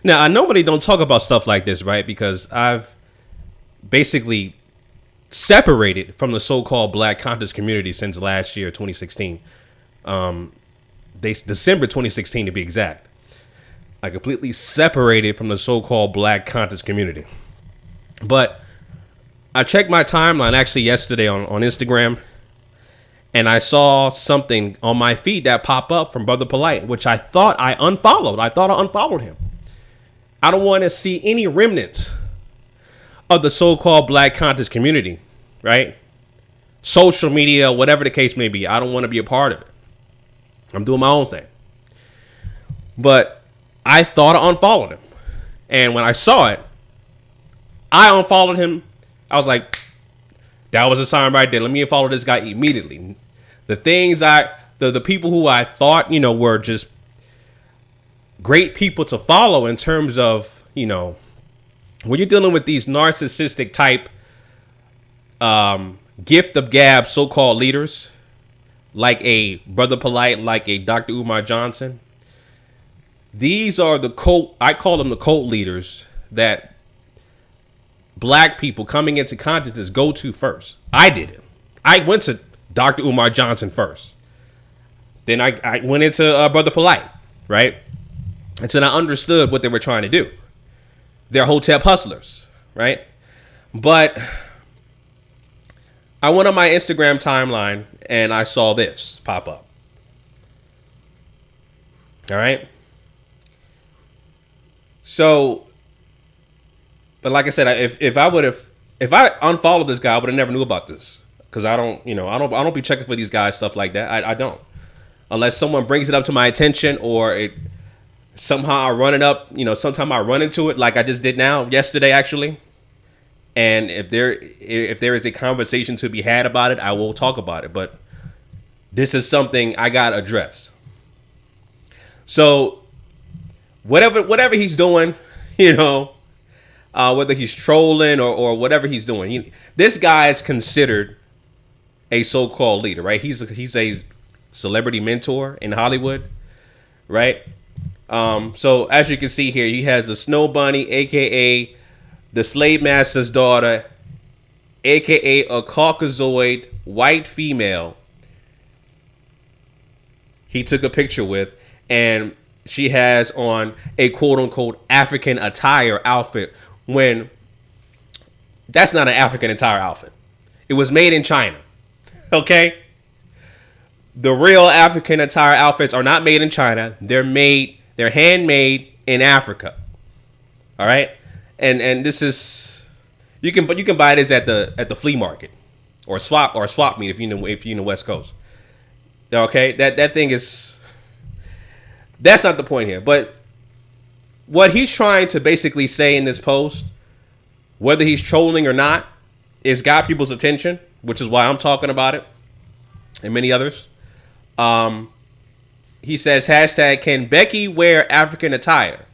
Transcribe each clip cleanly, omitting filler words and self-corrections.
Now, I normally don't talk about stuff like this, right? Because I've basically separated from the so-called black conscious community since last year, 2016. December 2016 to be exact. I completely separated from the so-called black conscious community. But I checked my timeline actually yesterday on Instagram, and I saw something on my feed that popped up from Brother Polight, which I thought I unfollowed. I thought I unfollowed him. I don't want to see any remnants of the so-called black conscious community, right? Social media, whatever the case may be. I don't want to be a part of it. I'm doing my own thing. But I thought I unfollowed him. And when I saw it, I unfollowed him. I was like, that was a sign right there. Let me unfollow this guy immediately. The things the people who I thought, were just great people to follow in terms of, when you're dealing with these narcissistic type gift of gab so-called leaders, like a Brother Polight, like a Dr. Umar Johnson. These are the cult, I call them the cult leaders that black people coming into consciousness go to first. I did it. I went to Dr. Umar Johnson first. Then I went into Brother Polight, right? Until I understood what they were trying to do. They're hotep hustlers, right? But I went on my Instagram timeline and I saw this pop up. All right. So, but like I said, if I unfollowed this guy, I would have never knew about this, because I don't be checking for these guys stuff like that. I don't, unless someone brings it up to my attention, or it somehow I run it up. Sometime I run into it, like I just did yesterday actually. And if there is a conversation to be had about it, I will talk about it. But this is something I got addressed. So whatever he's doing, whether he's trolling or whatever he's doing, this guy is considered a so-called leader, right? He's a celebrity mentor in Hollywood, right? So as you can see here, he has a snow bunny, aka the slave master's daughter, aka a Caucasoid white female, he took a picture with, and she has on a quote-unquote African attire outfit, when that's not an African attire outfit. It was made in China, okay? The real African attire outfits are not made in China. They're handmade in Africa, all right? And this is, you can buy this at the flea market or swap meet if you're in the West Coast. Okay, that thing is, that's not the point here. But what he's trying to basically say in this post, whether he's trolling or not, is got people's attention, which is why I'm talking about it, and many others. He says hashtag can Becky wear African attire,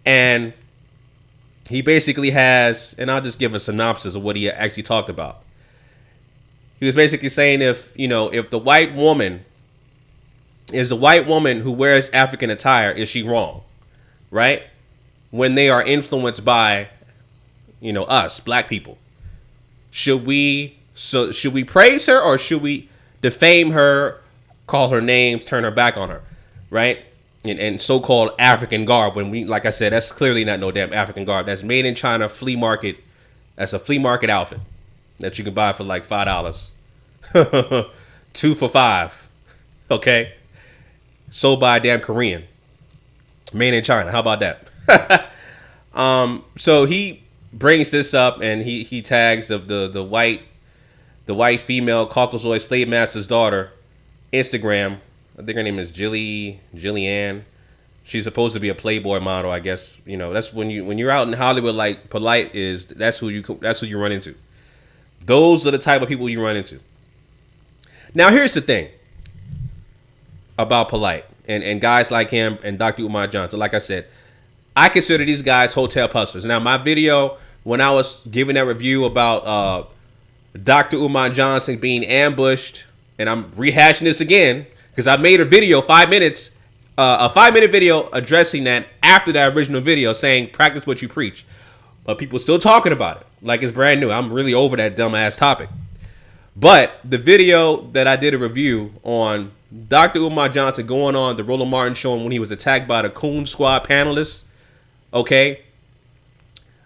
and he basically has, and I'll just give a synopsis of what he actually talked about. He was basically saying if the white woman is a white woman who wears African attire, is she wrong? Right? When they are influenced by, us, black people. Should we praise her, or should we defame her, call her names, turn her back on her? Right? And so-called African garb, when we, like I said, that's clearly not no damn African garb. That's made in China, flea market. That's a flea market outfit that you can buy for like $5. 2 for $5. Okay? Sold by a damn Korean. Made in China. How about that? So he brings this up, and he tags the white female Caucasoid slave master's daughter Instagram. I think her name is Jillian. She's supposed to be a Playboy model, I guess. That's when you're out in Hollywood, like Polight is. That's who you run into. Those are the type of people you run into. Now, here's the thing about Polight and guys like him and Dr. Umar Johnson. Like I said, I consider these guys hotel hustlers. Now, my video when I was giving that review about Dr. Umar Johnson being ambushed, and I'm rehashing this again, because I made a video 5 minutes a 5-minute video addressing that after that original video saying practice what you preach. But people still talking about it like it's brand new. I'm really over that dumbass topic. But the video that I did a review on Dr. Umar Johnson going on the Roland Martin show when he was attacked by the Coon Squad panelists, okay?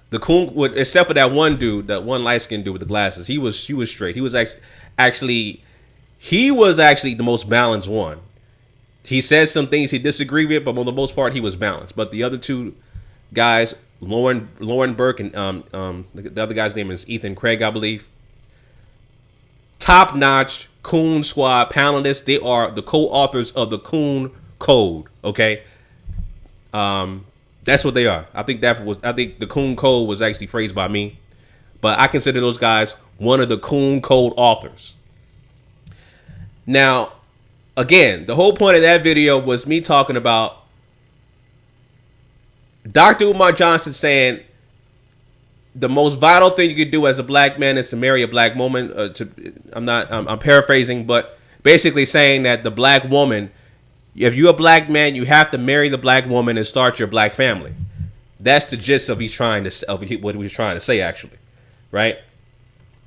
The Coon, except for that one dude, that one light-skinned dude with the glasses, he was straight. He was actually the most balanced one. He said some things he disagreed with, but for the most part, he was balanced. But the other two guys, Lauren Burke and the other guy's name is Ethan Craig, I believe. Top-notch Coon Squad panelists. They are the co-authors of the Coon Code. Okay, that's what they are. I think the Coon Code was actually phrased by me, but I consider those guys one of the Coon Code authors. Now, again, the whole point of that video was me talking about Dr. Umar Johnson saying the most vital thing you could do as a black man is to marry a black woman. I'm paraphrasing, but basically saying that the black woman, if you're a black man, you have to marry the black woman and start your black family. That's the gist of what he was trying to say, actually, right?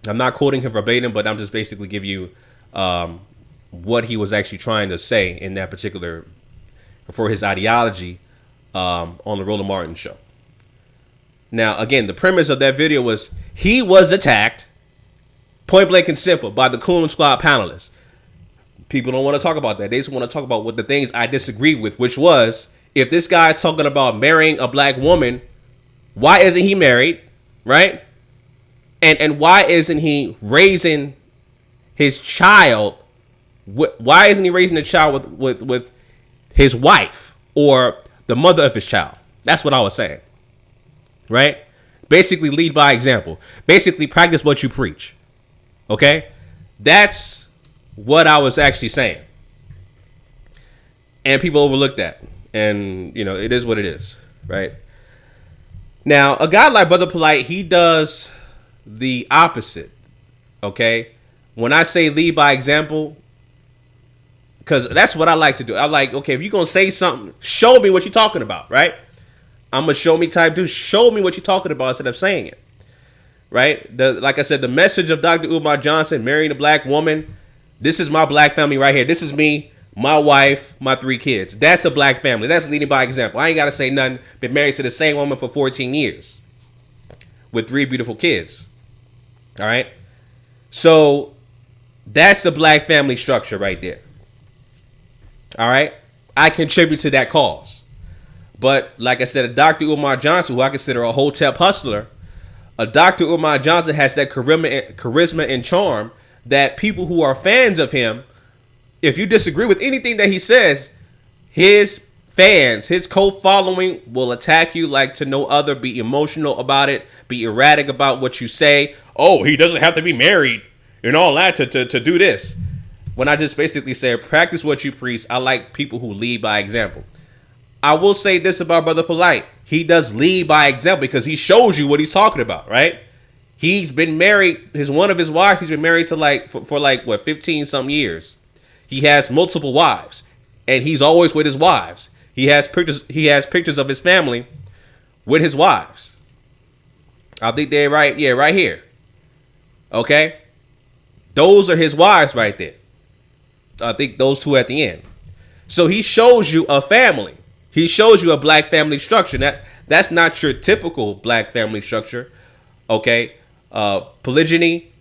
I'm not quoting him verbatim, but I'm just basically giving you what he was actually trying to say in that particular, for his ideology on the Roland Martin show. Now, again, the premise of that video was he was attacked, point blank and simple, by the Coon Squad panelists. People don't want to talk about that. They just want to talk about what the things I disagree with, which was, if this guy's talking about marrying a black woman, why isn't he married, right? And why isn't he raising his child? Why isn't he raising a child with his wife or the mother of his child? That's what I was saying. Right? Basically lead by example. Basically practice what you preach. Okay? That's what I was actually saying. And people overlook that. And, you know, it is what it is. Right? Now, a guy like Brother Polight, he does the opposite. Okay? When I say lead by example, because that's what I like to do. I like, okay, if you're going to say something, show me what you're talking about, right? I'm a show me type dude. Show me what you're talking about instead of saying it, right? Like I said, the message of Dr. Umar Johnson, marrying a black woman, this is my black family right here. This is me, my wife, my 3 kids. That's a black family. That's leading by example. I ain't got to say nothing. Been married to the same woman for 14 years with 3 beautiful kids, all right? So that's a black family structure right there. All right, I contribute to that cause. But like I said, a Dr. Umar Johnson, who I consider a hotep hustler, a Dr. Umar Johnson has that charisma and charm that people who are fans of him, if you disagree with anything that he says, his fans, his cult following will attack you like to no other, be emotional about it, be erratic about what you say. Oh, he doesn't have to be married and all that to do this. When I just basically say, practice what you preach, I like people who lead by example. I will say this about Brother Polight. He does lead by example because he shows you what he's talking about, right? He's been married. One of his wives, he's been married to for 15 some years. He has multiple wives, and he's always with his wives. He has pictures of his family with his wives. I think they're right here. Okay? Those are his wives right there. I think those 2 at the end. So he shows you a family. He shows you a black family structure. That's not your typical black family structure. Okay? Polygyny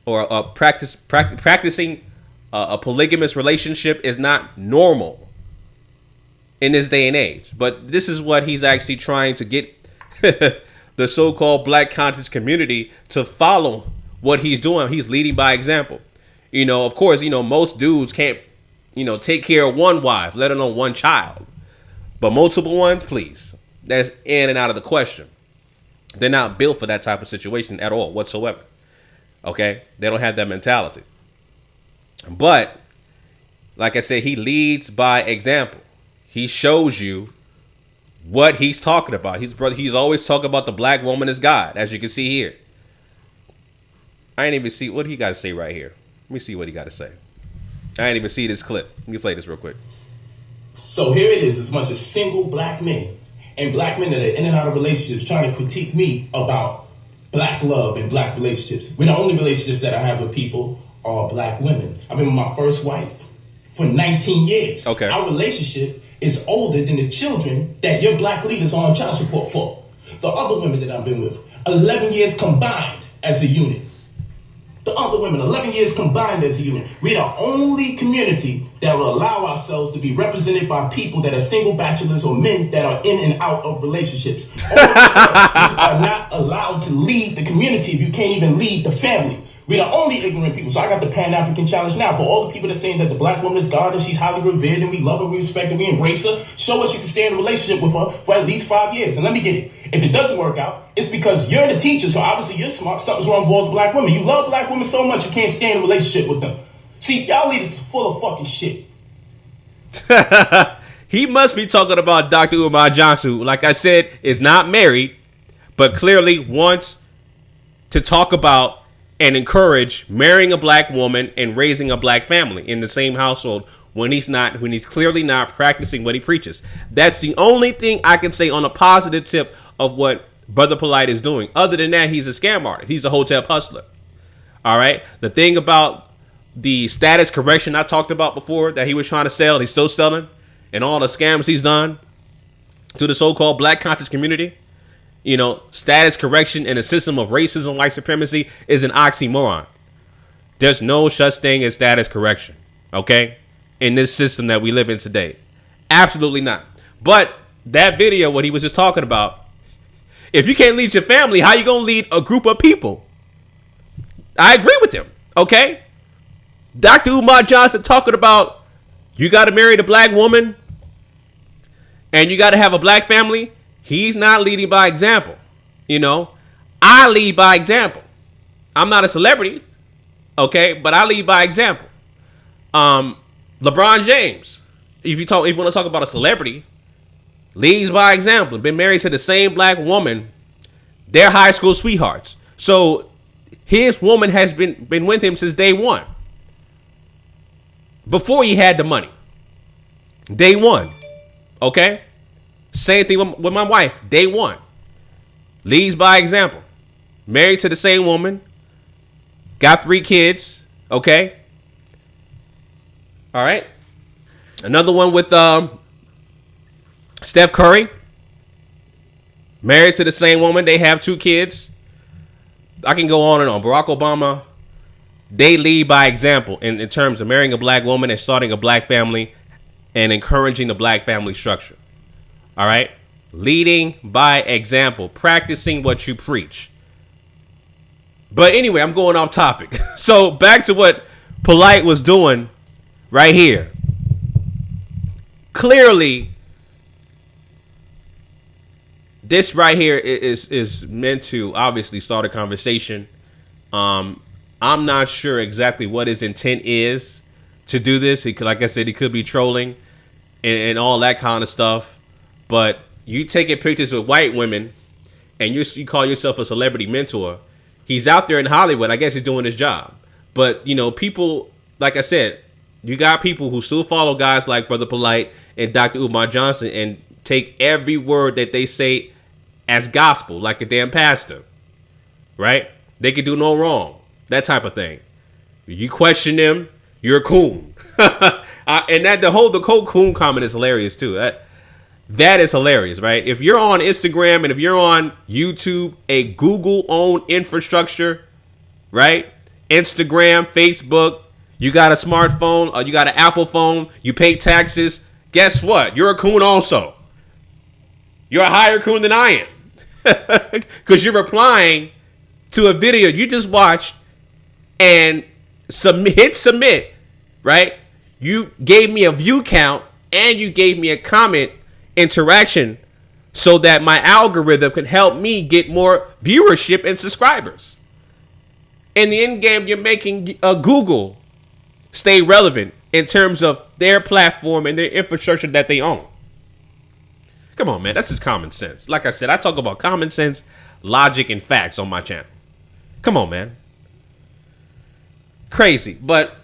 or practicing a polygamous relationship is not normal in this day and age. But this is what he's actually trying to get the so-called black conscious community to follow what he's doing. He's leading by example. You know, of course, you know, most dudes can't, you know, take care of one wife, let alone one child. But multiple ones, please. That's in and out of the question. They're not built for that type of situation at all whatsoever. Okay? They don't have that mentality. But, like I said, he leads by example. He shows you what he's talking about. He's always talking about the black woman as God, as you can see here. I ain't even see what he got to say right here. Let me see what he got to say. I ain't even see this clip. Let me play this real quick. So here it is, as much as single black men and black men that are in and out of relationships trying to critique me about black love and black relationships. When the only relationships that I have with people are black women. I've been with my first wife for 19 years. Okay. Our relationship is older than the children that your black leaders are on child support for. The other women that I've been with, 11 years combined as a unit. The other women, 11 years combined as a unit. We're the only community that will allow ourselves to be represented by people that are single bachelors or men that are in and out of relationships. You are not allowed to lead the community if you can't even lead the family. We're the only ignorant people. So I got the Pan-African Challenge now. For all the people that are saying that the black woman is God and she's highly revered and we love her, we respect her, we embrace her, show us you can stay in a relationship with her for at least 5 years. And let me get it. If it doesn't work out, it's because you're the teacher, so obviously you're smart. Something's wrong with all the black women. You love black women so much you can't stay in a relationship with them. See, y'all leaders are full of fucking shit. He must be talking about Dr. Umar Johnson, who, like I said, is not married, but clearly wants to talk about and encourage marrying a black woman and raising a black family in the same household when he's clearly not practicing what he preaches. That's the only thing I can say on a positive tip of what Brother Polight is doing. Other than that, he's a scam artist. He's a hotel hustler. All right. The thing about the status correction I talked about before that he was trying to sell, he's still selling, and all the scams he's done to the so-called black conscious community. You know, status correction in a system of racism, white supremacy is an oxymoron. There's no such thing as status correction, okay, in this system that we live in today. Absolutely not. But that video, what he was just talking about, if you can't lead your family, how you going to lead a group of people? I agree with him, okay? Dr. Umar Johnson talking about you got to marry the black woman and you got to have a black family. He's not leading by example. You know, I lead by example. I'm not a celebrity, okay, but I lead by example. LeBron James, if you want to talk about a celebrity, leads by example. Been married to the same black woman. They're high school sweethearts. So his woman has been with him since day one. Before he had the money. Day one. Okay? Same thing with my wife. Day one. Leads by example. Married to the same woman. Got 3 kids. Okay? All right. Another one with Steph Curry. Married to the same woman. They have 2 kids. I can go on and on. Barack Obama. They lead by example in terms of marrying a black woman and starting a black family and encouraging the black family structure. All right. Leading by example. Practicing what you preach. But anyway, I'm going off topic. So back to what Polight was doing right here. Clearly, this right here is meant to obviously start a conversation. I'm not sure exactly what his intent is to do this. He could, like I said, he could be trolling and all that kind of stuff. But you taking pictures with white women and you call yourself a celebrity mentor. He's out there in Hollywood. I guess he's doing his job. But, you know, people, like I said, you got people who still follow guys like Brother Polight and Dr. Umar Johnson and take every word that they say as gospel, like a damn pastor. Right? They can do no wrong. That type of thing. You question them, you're a coon. And that the whole coon comment is hilarious too. That is hilarious, right? If you're on Instagram and if you're on YouTube, a Google-owned infrastructure, right? Instagram, Facebook, you got a smartphone, or you got an Apple phone, you pay taxes. Guess what? You're a coon also. You're a higher coon than I am. Because you're replying to a video you just watched and hit submit, right? You gave me a view count and you gave me a comment interaction so that my algorithm can help me get more viewership and subscribers. In the end game, you're making Google stay relevant in terms of their platform and their infrastructure that they own. Come on, man. That's just common sense. Like I said, I talk about common sense, logic, and facts on my channel. Come on, man. Crazy. But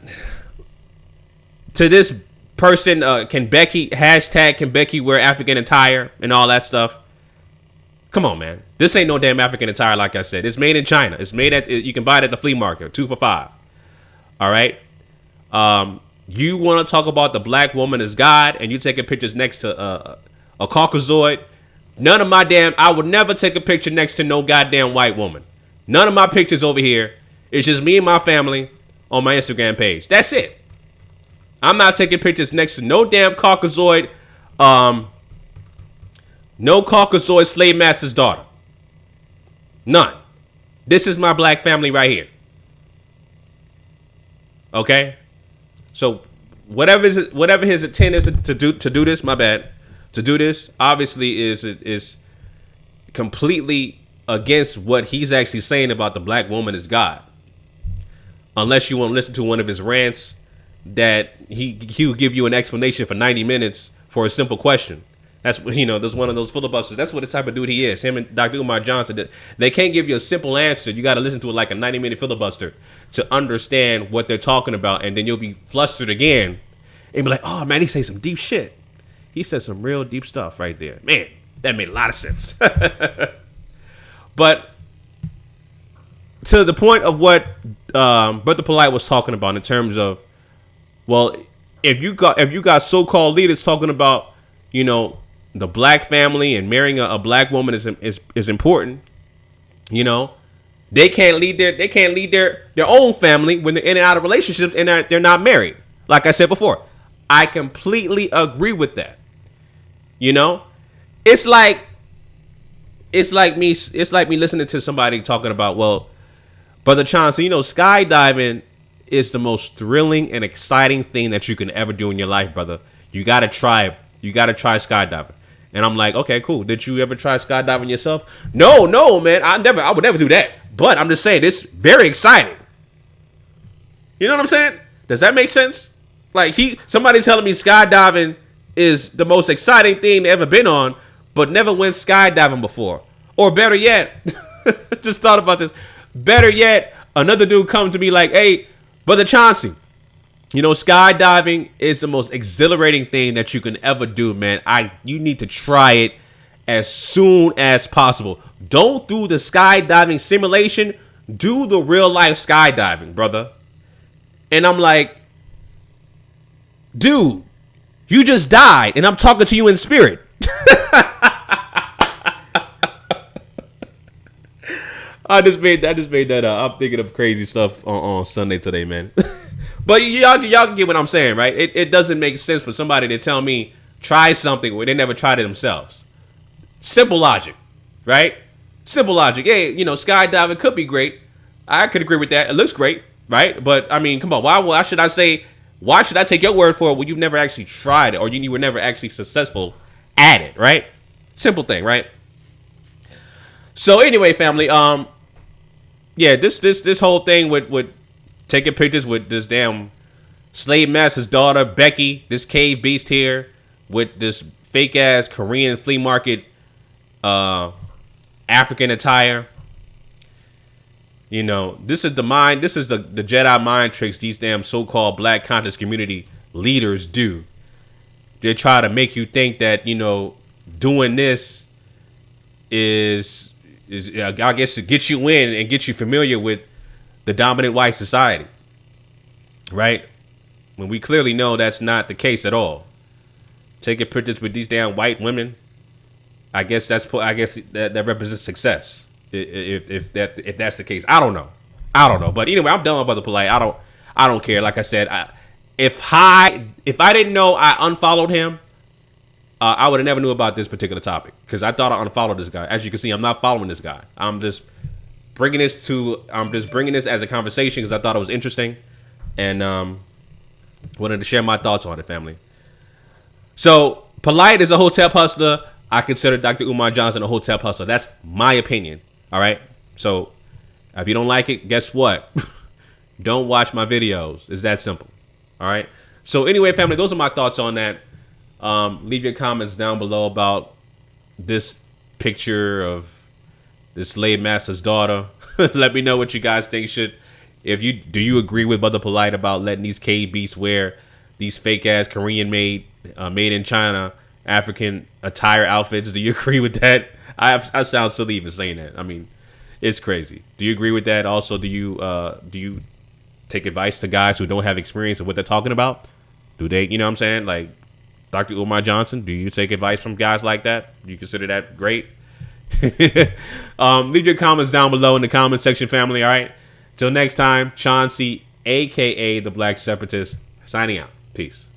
to this person, can Becky wear African attire and all that stuff? Come on, man. This ain't no damn African attire, like I said. It's made in China. It's made you can buy it at the flea market, 2 for $5. All right. You want to talk about the black woman as God, and you taking pictures next to a Caucasoid? None of my I would never take a picture next to no goddamn white woman. None of my pictures over here. It's just me and my family on my Instagram page. That's it. I'm not taking pictures next to no damn Caucasoid, no Caucasoid slave master's daughter. None. This is my black family right here. Okay? So whatever his intent is to do this, my bad. To do this, obviously is completely against what he's actually saying about the black woman as God. Unless you want to listen to one of his rants that he will give you an explanation for 90 minutes for a simple question. That's, there's one of those filibusters. That's what the type of dude he is. Him and Dr. Umar Johnson, they can't give you a simple answer. You got to listen to it like a 90-minute filibuster to understand what they're talking about. And then you'll be flustered again and be like, oh, man, he says some deep shit. He said some real deep stuff right there. Man, that made a lot of sense. But to the point of what Brother Polight was talking about in terms of, well, if you got so-called leaders talking about, the black family and marrying a black woman is important, they can't lead their own family when they're in and out of relationships and they're not married. Like I said before, I completely agree with that. It's like me listening to somebody talking about, well, Brother Chauncey, skydiving is the most thrilling and exciting thing that you can ever do in your life, brother. You gotta try it. You gotta try skydiving. And I'm like, okay, cool. Did you ever try skydiving yourself? No, man. I would never do that. But I'm just saying, it's very exciting. You know what I'm saying? Does that make sense? Like somebody's telling me skydiving is the most exciting thing they ever been on, but never went skydiving before. Or better yet, just thought about this. Better yet, another dude comes to me like, hey, Brother Chauncey, skydiving is the most exhilarating thing that you can ever do, man. You need to try it as soon as possible. Don't do the skydiving simulation. Do the real life skydiving, brother. And I'm like, dude, you just died, and I'm talking to you in spirit. I just made that up. I'm thinking of crazy stuff on Sunday today, man. But y'all can get what I'm saying, right? It doesn't make sense for somebody to tell me try something where they never tried it themselves. Simple logic, right? Simple logic. Hey, skydiving could be great. I could agree with that. It looks great, right? But I mean, come on. Why should I take your word for it when you've never actually tried it or you were never actually successful at it, right? Simple thing, right? So anyway, family, this whole thing with taking pictures with this damn slave master's daughter, Becky, this cave beast here, with this fake ass Korean flea market African attire. This is the Jedi mind tricks these damn so-called black conscious community leaders do. They try to make you think that, doing this is I guess to get you in and get you familiar with the dominant white society, right? When we clearly know that's not the case at all. Taking pictures with these damn white women, I guess that represents success. If that's the case, I don't know. But anyway, I'm done with Brother Polight. I don't care. Like I said, if I didn't know I unfollowed him, I would have never knew about this particular topic because I thought I unfollowed this guy. As you can see, I'm not following this guy. I'm just bringing this as a conversation because I thought it was interesting and wanted to share my thoughts on it, family. So Polight is a hotep hustler. I consider Dr. Umar Johnson a hotep hustler. That's my opinion. All right. So if you don't like it, guess what? Don't watch my videos. It's that simple. All right. So anyway, family, those are my thoughts on that. Leave your comments down below about this picture of this slave master's daughter. Let me know what you guys think. Do you agree with Brother Polight about letting these cave beasts wear these fake ass Korean made in China African attire outfits. Do you agree with that? I sound silly even saying that. I mean, it's crazy. Do you agree with that? Also, do you take advice to guys who don't have experience of what they're talking about? Do they, you know what I'm saying? Like Dr. Umar Johnson, do you take advice from guys like that? Do you consider that great? Leave your comments down below in the comment section, family. All right. Till next time, Chauncey, aka the Black Separatist, signing out. Peace.